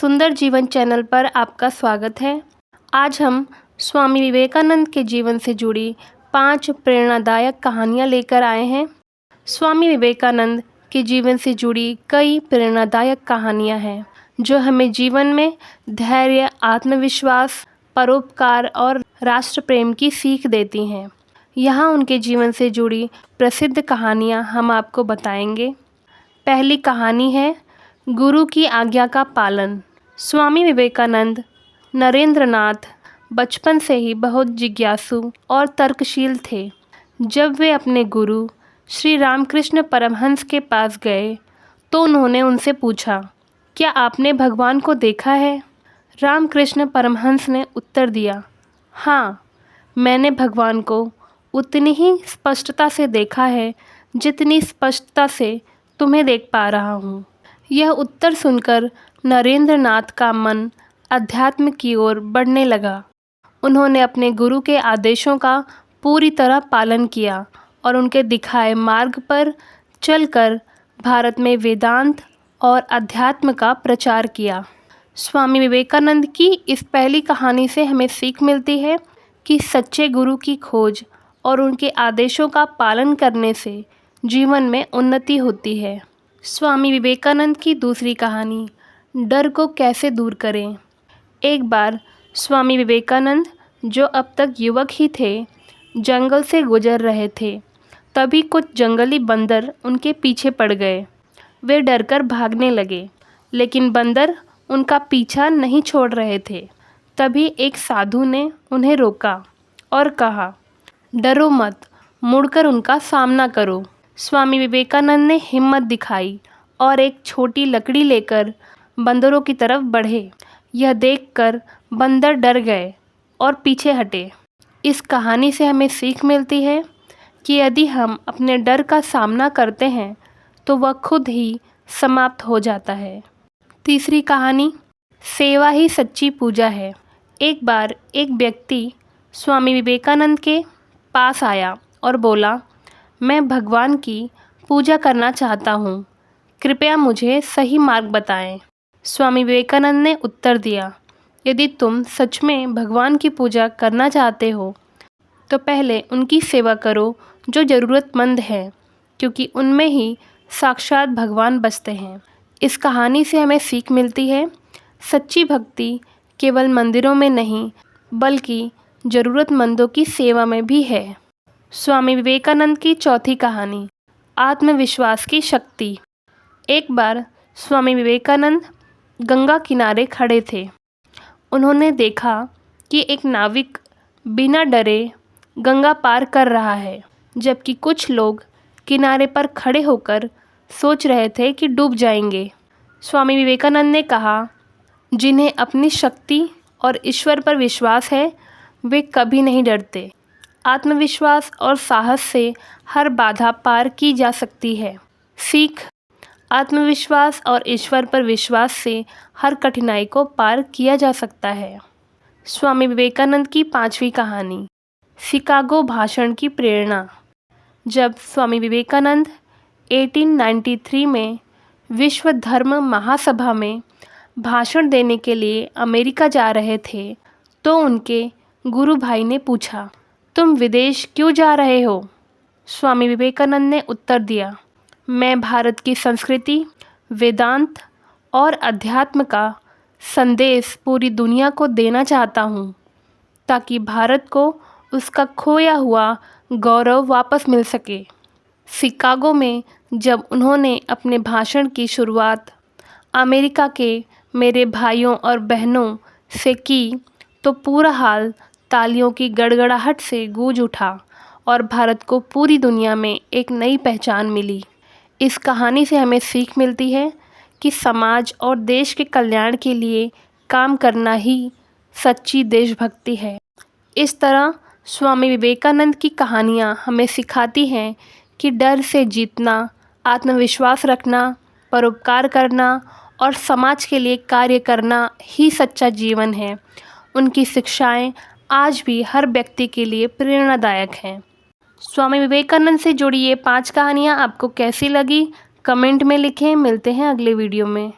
सुंदर जीवन चैनल पर आपका स्वागत है। आज हम स्वामी विवेकानंद के जीवन से जुड़ी 5 प्रेरणादायक कहानियाँ लेकर आए हैं। स्वामी विवेकानंद के जीवन से जुड़ी कई प्रेरणादायक कहानियाँ हैं जो हमें जीवन में धैर्य, आत्मविश्वास, परोपकार और राष्ट्र प्रेम की सीख देती हैं। यहाँ उनके जीवन से जुड़ी प्रसिद्ध कहानियाँ हम आपको बताएंगे। पहली कहानी है गुरु की आज्ञा का पालन। स्वामी विवेकानंद नरेंद्रनाथ बचपन से ही बहुत जिज्ञासु और तर्कशील थे। जब वे अपने गुरु श्री रामकृष्ण परमहंस के पास गए तो उन्होंने उनसे पूछा, क्या आपने भगवान को देखा है? रामकृष्ण परमहंस ने उत्तर दिया, हाँ, मैंने भगवान को उतनी ही स्पष्टता से देखा है जितनी स्पष्टता से तुम्हें देख पा रहा हूँ। यह उत्तर सुनकर नरेंद्रनाथ का मन अध्यात्म की ओर बढ़ने लगा। उन्होंने अपने गुरु के आदेशों का पूरी तरह पालन किया और उनके दिखाए मार्ग पर चलकर भारत में वेदांत और अध्यात्म का प्रचार किया। स्वामी विवेकानंद की इस पहली कहानी से हमें सीख मिलती है कि सच्चे गुरु की खोज और उनके आदेशों का पालन करने से जीवन में उन्नति होती है। स्वामी विवेकानंद की दूसरी कहानी, डर को कैसे दूर करें। एक बार स्वामी विवेकानंद, जो अब तक युवक ही थे, जंगल से गुजर रहे थे। तभी कुछ जंगली बंदर उनके पीछे पड़ गए। वे डरकर भागने लगे, लेकिन बंदर उनका पीछा नहीं छोड़ रहे थे। तभी एक साधु ने उन्हें रोका और कहा, डरो मत, मुड़कर उनका सामना करो। स्वामी विवेकानंद ने हिम्मत दिखाई और एक छोटी लकड़ी लेकर बंदरों की तरफ बढ़े। यह देखकर बंदर डर गए और पीछे हटे। इस कहानी से हमें सीख मिलती है कि यदि हम अपने डर का सामना करते हैं तो वह खुद ही समाप्त हो जाता है। तीसरी कहानी, सेवा ही सच्ची पूजा है। एक बार एक व्यक्ति स्वामी विवेकानंद के पास आया और बोला, मैं भगवान की पूजा करना चाहता हूँ, कृपया मुझे सही मार्ग बताएं। स्वामी विवेकानंद ने उत्तर दिया, यदि तुम सच में भगवान की पूजा करना चाहते हो तो पहले उनकी सेवा करो जो ज़रूरतमंद है, क्योंकि उनमें ही साक्षात भगवान बसते हैं। इस कहानी से हमें सीख मिलती है, सच्ची भक्ति केवल मंदिरों में नहीं बल्कि ज़रूरतमंदों की सेवा में भी है। स्वामी विवेकानंद की चौथी कहानी, आत्मविश्वास की शक्ति। एक बार स्वामी विवेकानंद गंगा किनारे खड़े थे। उन्होंने देखा कि एक नाविक बिना डरे गंगा पार कर रहा है, जबकि कुछ लोग किनारे पर खड़े होकर सोच रहे थे कि डूब जाएंगे। स्वामी विवेकानंद ने कहा, जिन्हें अपनी शक्ति और ईश्वर पर विश्वास है वे कभी नहीं डरते। आत्मविश्वास और साहस से हर बाधा पार की जा सकती है। सीख, आत्मविश्वास और ईश्वर पर विश्वास से हर कठिनाई को पार किया जा सकता है। स्वामी विवेकानंद की पांचवी कहानी, शिकागो भाषण की प्रेरणा। जब स्वामी विवेकानंद 1893 में विश्व धर्म महासभा में भाषण देने के लिए अमेरिका जा रहे थे तो उनके गुरु भाई ने पूछा, तुम विदेश क्यों जा रहे हो? स्वामी विवेकानंद ने उत्तर दिया, मैं भारत की संस्कृति, वेदांत और अध्यात्म का संदेश पूरी दुनिया को देना चाहता हूँ, ताकि भारत को उसका खोया हुआ गौरव वापस मिल सके। शिकागो में जब उन्होंने अपने भाषण की शुरुआत अमेरिका के मेरे भाइयों और बहनों से की तो पूरा हाल तालियों की गड़गड़ाहट से गूंज उठा और भारत को पूरी दुनिया में एक नई पहचान मिली। इस कहानी से हमें सीख मिलती है कि समाज और देश के कल्याण के लिए काम करना ही सच्ची देशभक्ति है। इस तरह स्वामी विवेकानंद की कहानियाँ हमें सिखाती हैं कि डर से जीतना, आत्मविश्वास रखना, परोपकार करना और समाज के लिए कार्य करना ही सच्चा जीवन है। उनकी शिक्षाएं आज भी हर व्यक्ति के लिए प्रेरणादायक हैं। स्वामी विवेकानंद से जुड़ी ये 5 कहानियाँ आपको कैसी लगी, कमेंट में लिखें। मिलते हैं अगले वीडियो में।